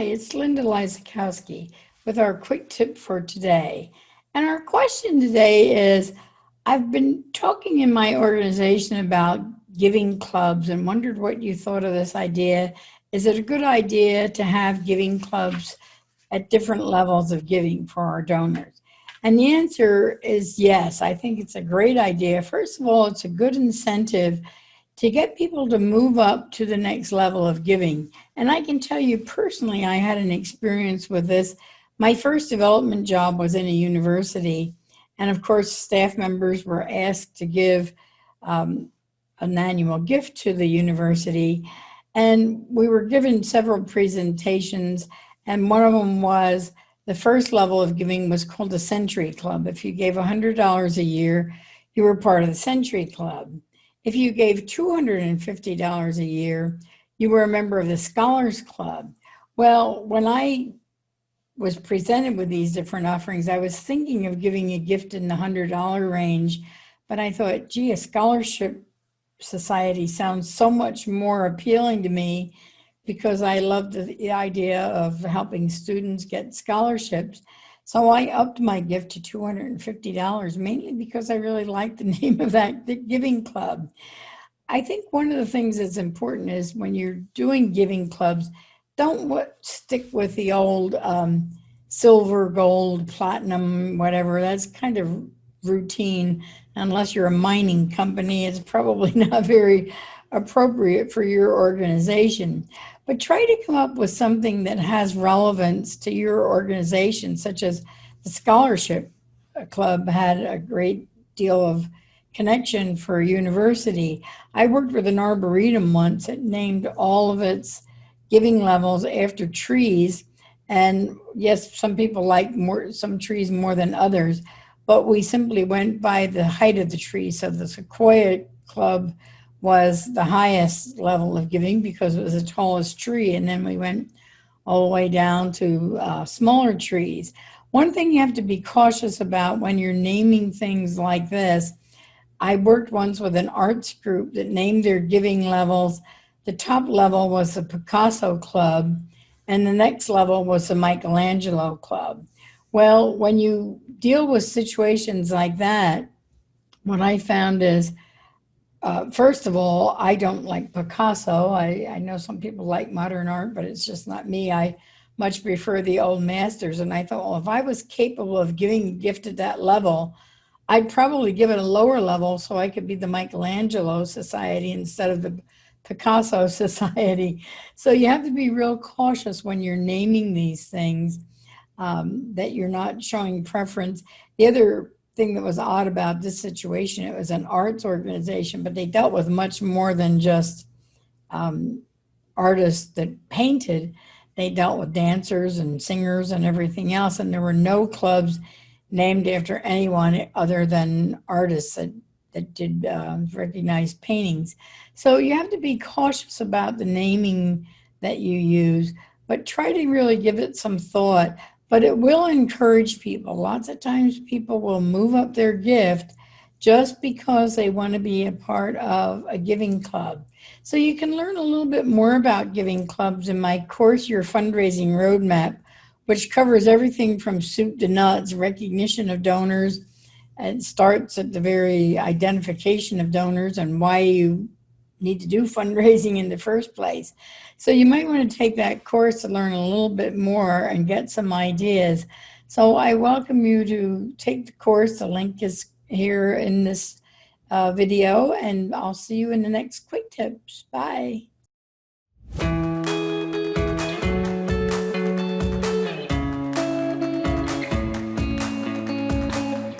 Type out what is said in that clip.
Hi, it's Linda Lizakowski with our quick tip for today. And our question today is, I've been talking in my organization about giving clubs and wondered what you thought of this idea. Is it a good idea to have giving clubs at different levels of giving for our donors? And the answer is yes. I think it's a great idea. First of all, it's a good incentive to get people to move up to the next level of giving. And I can tell you personally, I had an experience with this. My first development job was in a university. And of course, staff members were asked to give an annual gift to the university. And we were given several presentations. And one of them was the first level of giving was called the Century Club. If you gave $100 a year, you were part of the Century Club. If you gave $250 a year, you were a member of the Scholars Club. Well, when I was presented with these different offerings, I was thinking of giving a gift in the $100 range, but I thought, gee, a scholarship society sounds so much more appealing to me because I love the idea of helping students get scholarships. So I upped my gift to $250, mainly because I really like the name of that giving club. I think one of the things that's important is when you're doing giving clubs, don't stick with the old silver, gold, platinum, whatever. That's kind of routine. Unless you're a mining company, it's probably not very appropriate for your organization. But try to come up with something that has relevance to your organization, such as the Scholarship Club had a great deal of connection for a university. I worked with an arboretum once that named all of its giving levels after trees. And yes, some people like some trees more than others, but we simply went by the height of the tree. So the Sequoia Club was the highest level of giving because it was the tallest tree. And then we went all the way down to smaller trees. One thing you have to be cautious about when you're naming things like this, I worked once with an arts group that named their giving levels. The top level was the Picasso Club, and the next level was the Michelangelo Club. Well, when you deal with situations like that, what I found is first of all, I don't like Picasso. I know some people like modern art, but it's just not me. I much prefer the old masters. And I thought, well, if I was capable of giving a gift at that level, I'd probably give it a lower level so I could be the Michelangelo Society instead of the Picasso Society. So you have to be real cautious when you're naming these things, that you're not showing preference. The other thing that was odd about this situation, it was an arts organization, but they dealt with much more than just artists that painted. They dealt with dancers and singers and everything else, and there were no clubs named after anyone other than artists that did recognized paintings. So you have to be cautious about the naming that you use, but try to really give it some thought. But it will encourage people. Lots of times people will move up their gift just because they want to be a part of a giving club. So you can learn a little bit more about giving clubs in my course, Your Fundraising Roadmap, which covers everything from soup to nuts, recognition of donors, and starts at the very identification of donors and why you need to do fundraising in the first place. So you might want to take that course to learn a little bit more and get some ideas. So I welcome you to take the course. The link is here in this video, and I'll see you in the next quick tips. Bye.